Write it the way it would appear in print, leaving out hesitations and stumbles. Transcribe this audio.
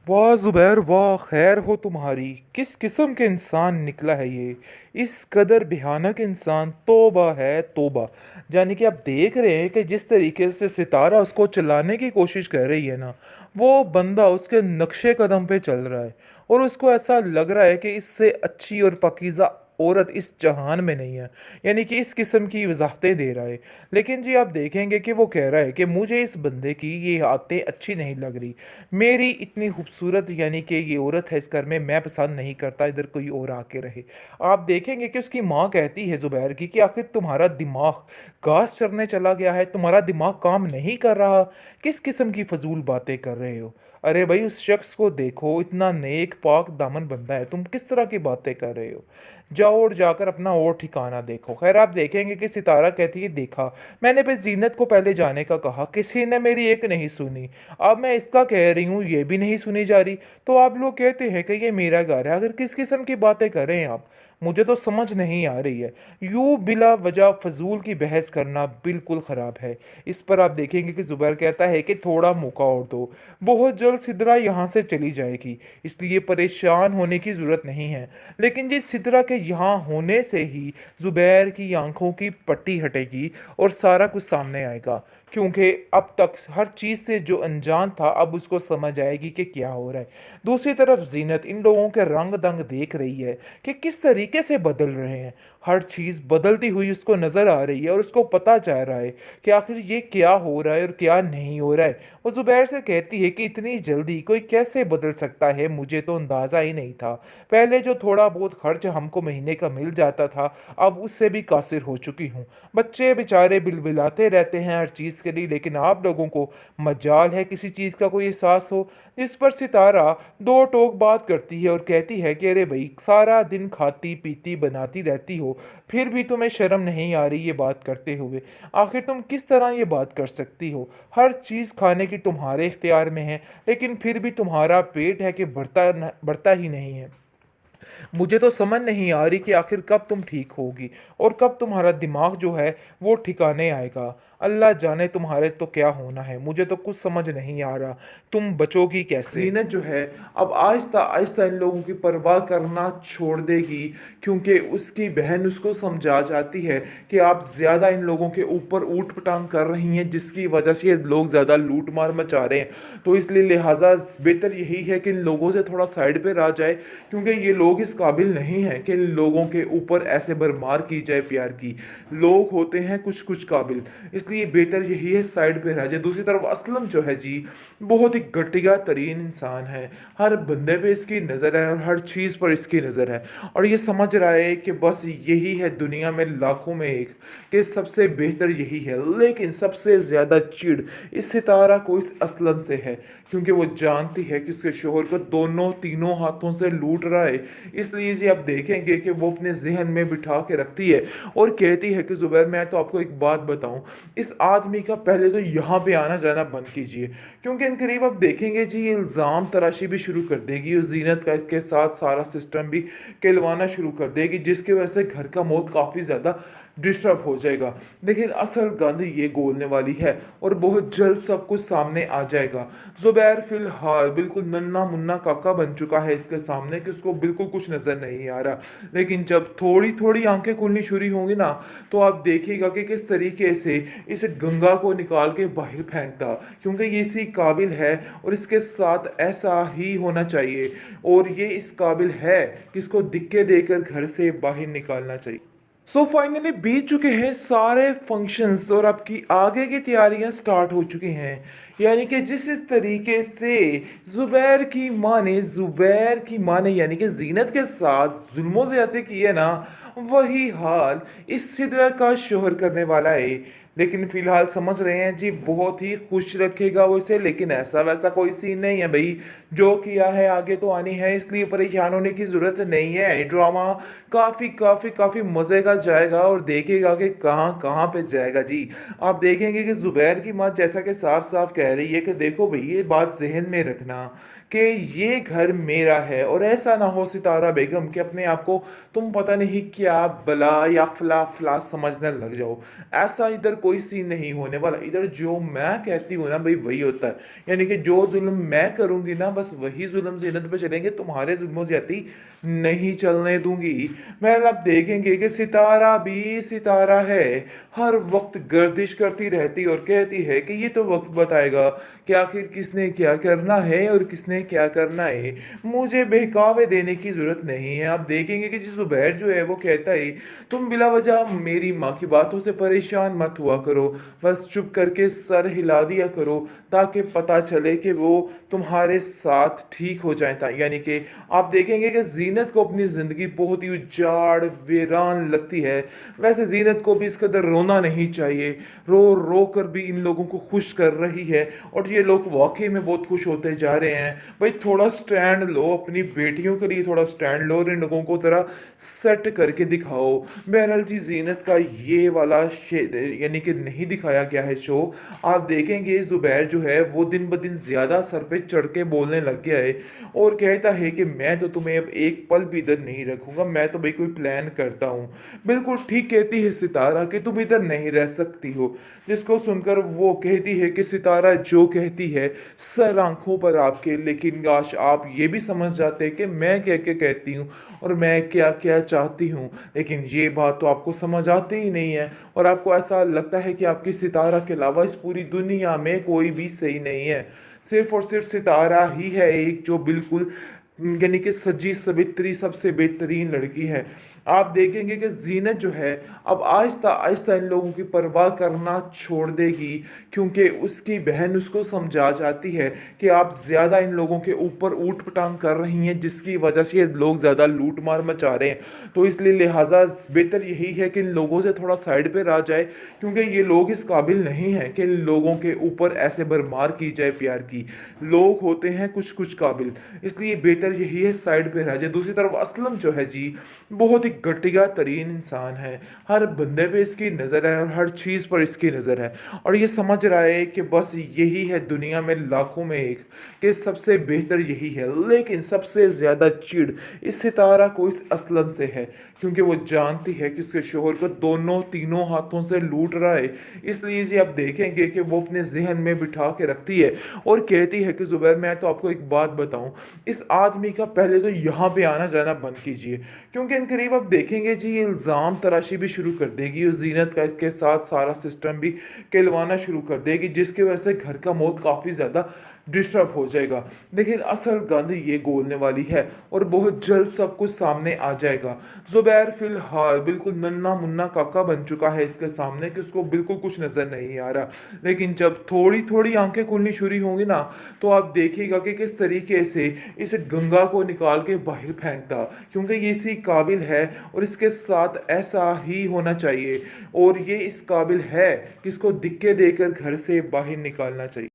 वाह ज़ुबैर वाह खैर हो तुम्हारी। किस किस्म के इंसान निकला है ये, इस कदर भयानक इंसान। तौबा है तौबा। यानी कि आप देख रहे हैं कि जिस तरीके से सितारा उसको चलाने की कोशिश कर रही है ना, वो बंदा उसके नक्शे कदम पे चल रहा है। और उसको ऐसा लग रहा है कि इससे अच्छी और पाकीज़ा औरत इस जहान में नहीं है। यानी कि इस किस्म की वजाहतें दे रहा है। लेकिन जी आप देखेंगे कि वो कह रहा है कि मुझे इस बंदे की ये आदतें अच्छी नहीं लग रही। मेरी इतनी खूबसूरत यानी कि ये औरत है इस घर में, मैं पसंद नहीं करता इधर कोई और आके रहे। आप देखेंगे कि उसकी माँ कहती है ज़ुबैर की कि आखिर तुम्हारा दिमाग घास चरने चला गया है, तुम्हारा दिमाग काम नहीं कर रहा। किस किस्म की फजूल बातें कर रहे हो। अरे भाई उस शख्स को देखो, इतना नेक पाक दामन बंदा है, तुम किस तरह की बातें कर रहे हो। जाओ और जाकर अपना और ठिकाना देखो। खैर आप देखेंगे कि सितारा कहती है देखा, मैंने भी जीनत को पहले जाने का कहा, किसी ने मेरी एक नहीं सुनी। अब मैं इसका कह रही हूँ ये भी नहीं सुनी जा रही। तो आप लोग कहते हैं कि ये मेरा घर है। अगर किस किस्म की बातें कर रहे हैं आप, मुझे तो समझ नहीं आ रही है। यूं बिला वजह फजूल की बहस करना बिल्कुल ख़राब है। इस पर आप देखेंगे कि जुबैर कहता है कि थोड़ा मौका और दो, बहुत जल्द सिदरा यहाँ से चली जाएगी, इसलिए परेशान होने की ज़रूरत नहीं है। लेकिन जिस सिदरा के यहाँ होने से ही जुबैर की आंखों की पट्टी हटेगी और सारा कुछ सामने आएगा। क्योंकि अब तक हर चीज़ से जो अनजान था, अब उसको समझ आएगी कि क्या हो रहा है। दूसरी तरफ जीनत इन लोगों के रंग दंग देख रही है कि किस तरीके से बदल रहे हैं। हर चीज़ बदलती हुई उसको नज़र आ रही है और उसको पता चल रहा है कि आखिर ये क्या हो रहा है और क्या नहीं हो रहा है। वो जुबैर से कहती है कि इतनी जल्दी कोई कैसे बदल सकता है, मुझे तो अंदाज़ा ही नहीं था। पहले जो थोड़ा बहुत खर्च हमको महीने का मिल जाता था, अब उससे भी कासिर हो चुकी हूँ। बच्चे बेचारे बिलबिलाते रहते हैं हर चीज़ के लिए, लेकिन आप लोगों को मजाल है किसी चीज़ का कोई एहसास हो। जिस पर सितारा दो टोक बात करती है और कहती है कि अरे भाई सारा दिन खाती पीती बनाती रहती हो, फिर भी तुम्हें शर्म नहीं आ रही ये बात करते हुए। आखिर तुम किस तरह ये बात कर सकती हो। हर चीज़ खाने की तुम्हारे इख्तियार में है, लेकिन फिर भी तुम्हारा पेट है कि बढ़ता ही नहीं है। मुझे तो समझ नहीं आ रही कि आखिर कब तुम ठीक होगी और कब तुम्हारा दिमाग जो है वो ठिकाने आएगा। अल्लाह जाने तुम्हारे तो क्या होना है, मुझे तो कुछ समझ नहीं आ रहा। तुम बचोगी कैसे। जीनत जो है अब आहिस्ता आहिस्ता इन लोगों की परवाह करना छोड़ देगी, क्योंकि उसकी बहन उसको समझा जाती है कि आप ज़्यादा इन लोगों के ऊपर ऊट पटांग कर रही हैं, जिसकी वजह से ये लोग ज़्यादा लूट मार मचा रहे हैं। तो इसलिए लिहाजा बेहतर यही है कि इन लोगों से थोड़ा साइड पे रह जाए, क्योंकि ये लोग इस काबिल नहीं है कि इन लोगों के ऊपर ऐसे बरमार की जाए प्यार की। लोग होते हैं कुछ कुछ काबिल, इसलिए बेहतर यही है साइड पे रह जाए। दूसरी तरफ असलम जो है जी, बहुत ही घटिया तरीन इंसान है। हर बंदे पे इसकी नज़र है और हर चीज़ पर इसकी नज़र है, और ये समझ रहा है कि बस यही है दुनिया में लाखों में एक, कि सबसे बेहतर यही है। लेकिन सबसे ज़्यादा चिढ़ इस सितारा को इस असलम से है, क्योंकि वो जानती है कि उसके शोहर को दोनों तीनों हाथों से लूट रहा है। इसलिए जी आप देखेंगे कि वो अपने जहन में बिठा के रखती है और कहती है कि जुबैर मैं तो आपको एक बात बताऊं, इस आदमी का पहले तो यहाँ पे आना जाना बंद कीजिए, क्योंकि इन करीब आप देखेंगे जी ये इल्ज़ाम तराशी भी शुरू कर देगी और जीनत का के साथ सारा सिस्टम भी कहलवाना शुरू कर देगी, जिसकी वजह से घर का माहौल काफ़ी ज़्यादा डिस्टर्ब हो जाएगा। लेकिन असल गंद ये गोलने वाली है और बहुत जल्द सब कुछ सामने आ जाएगा। जुबैर फिलहाल बिल्कुल नन्ना मुन्ना काका बन चुका है इसके सामने, कि उसको बिल्कुल कुछ नज़र नहीं आ रहा। लेकिन जब थोड़ी थोड़ी आंखें खुलनी शुरू होंगी ना, तो आप देखिएगा कि किस तरीके से इस गंगा को निकाल के बाहर फेंकता, क्योंकि ये इसी काबिल है और इसके साथ ऐसा ही होना चाहिए, और ये इस काबिल है कि इसको दिक्के देकर घर से बाहर निकालना चाहिए। सो फाइनली बीत चुके हैं सारे फंक्शंस और आपकी आगे की तैयारियां स्टार्ट हो चुकी हैं। यानी कि जिस इस तरीके से जुबैर की माँ ने यानी कि जीनत के साथ जुल्मों ज्यादती की है ना, वही हाल इस सिदरा का शोहर करने वाला है। लेकिन फिलहाल समझ रहे हैं जी बहुत ही खुश रखेगा वो इसे, लेकिन ऐसा वैसा कोई सीन नहीं है भाई। जो किया है आगे तो आनी है, इसलिए परेशान होने की जरूरत नहीं है। ड्रामा काफी काफी काफी मजे का जाएगा और देखेगा कि कहाँ कहाँ पे जाएगा जी। आप देखेंगे कि जुबैर की माँ जैसा कि साफ साफ कह रही है कि देखो भाई ये बात जहन में रखना कि ये घर मेरा है, और ऐसा ना हो सितारा बेगम कि अपने आप को तुम पता नहीं क्या बला या फला फला समझने लग जाओ। ऐसा इधर कोई सीन नहीं होने वाला। इधर जो मैं कहती हूँ ना भाई वही होता है। यानी कि जो जुल्म मैं करूँगी ना बस वही जुल्म ज़ीनत पे चलेंगे, तुम्हारे जुल्म ज़्यादती नहीं चलने दूंगी। मैं अब देखेंगे कि सितारा भी सितारा है, हर वक्त गर्दिश करती रहती और कहती है कि ये तो वक्त बताएगा कि आखिर किसने क्या करना है और किसने क्या करना है। मुझे बहकावे देने की जरूरत नहीं है। आप देखेंगे कि जुबैर जो है वो कहता है तुम बिला वजह मेरी माँ की बातों से परेशान मत हुआ करो, बस चुप करके सर हिला दिया करो ताकि पता चले कि वो तुम्हारे साथ ठीक हो जाए था। यानी कि आप देखेंगे कि जीनत को अपनी जिंदगी बहुत ही उजाड़ वीरान लगती है। वैसे जीनत को भी इस कदर रोना नहीं चाहिए, रो रो कर भी इन लोगों को खुश कर रही है और ये लोग वाकई में बहुत खुश होते जा रहे हैं। भाई थोड़ा स्टैंड लो, अपनी बेटियों के लिए थोड़ा स्टैंड लो और इन लोगों को जरा सेट करके दिखाओ। बहरहाल जी जीनत का ये वाला यानी कि नहीं दिखाया गया है शो। आप देखेंगे जुबैर जो है वो दिन ब दिन ज्यादा सर पे चढ़ के बोलने लग गया है और कहता है कि मैं तो तुम्हें अब एक पल भी इधर नहीं रखूंगा, मैं तो भाई कोई प्लान करता हूँ। बिल्कुल ठीक कहती है सितारा कि तुम इधर नहीं रह सकती हो, जिसको सुनकर वो कहती है कि सितारा जो कहती है सर आंखों पर आपके, लेकिन काश आप ये भी समझ जाते कि मैं क्या क्या कहती हूँ और मैं क्या क्या चाहती हूँ। लेकिन ये बात तो आपको समझ आती ही नहीं है और आपको ऐसा लगता है कि आपकी सितारा के अलावा इस पूरी दुनिया में कोई भी सही नहीं है। सिर्फ और सिर्फ सितारा ही है एक जो बिल्कुल यानी कि सजी सवित्री सबसे बेहतरीन लड़की है। आप देखेंगे कि जीनत जो है अब आहिस्ता आहिस्ता इन लोगों की परवाह करना छोड़ देगी, क्योंकि उसकी बहन उसको समझा जाती है कि आप ज़्यादा इन लोगों के ऊपर ऊट पटांग कर रही हैं जिसकी वजह से ये लोग ज़्यादा लूट मार मचा रहे हैं। तो इसलिए लिहाजा बेहतर यही है कि इन लोगों से थोड़ा साइड पे रह जाए, क्योंकि ये लोग इस काबिल नहीं है कि इन लोगों के ऊपर ऐसे भरमार की जाए प्यार की। लोग होते हैं कुछ कुछ काबिल, इसलिए बेहतर यही है साइड पे रह जाए। दूसरी तरफ असलम जो है जी बहुत ही घटिया तरीन इंसान है, हर बंदे पे इसकी नज़र है और हर चीज़ पर इसकी नज़र है और ये समझ रहा है कि बस यही है दुनिया में लाखों में एक, कि सबसे बेहतर यही है। लेकिन सबसे ज़्यादा चिढ़ इस सितारा को इस असलम से है, क्योंकि वो जानती है कि उसके शोहर को दोनों तीनों हाथों से लूट रहा है। इसलिए जी आप देखेंगे कि वो अपने जहन में बिठा के रखती है और कहती है कि जुबैर मैं तो आपको एक बात बताऊं, इस आदमी का पहले तो यहाँ पे आना जाना बंद कीजिए, क्योंकि इन करीब आप देखेंगे जी ये इल्ज़ाम तराशी भी शुरू कर देगी और जीनत का के साथ सारा सिस्टम भी कहलवाना शुरू कर देगी, जिसकी वजह से घर का माहौल काफ़ी ज़्यादा डिस्टर्ब हो जाएगा। लेकिन असल गंद ये गोलने वाली है और बहुत जल्द सब कुछ सामने आ जाएगा। जुबैर फिलहाल बिल्कुल नन्ना मुन्ना काका बन चुका है इसके सामने कि उसको बिल्कुल कुछ नज़र नहीं आ रहा। लेकिन जब थोड़ी थोड़ी आंखें खुलनी शुरू होंगी ना तो आप देखिएगा कि किस तरीके से इस गंगा को निकाल के बाहर फेंकता, क्योंकि ये इसी काबिल है और इसके साथ ऐसा ही होना चाहिए और ये इस काबिल है कि इसको दिक्के देकर घर से बाहर निकालना चाहिए।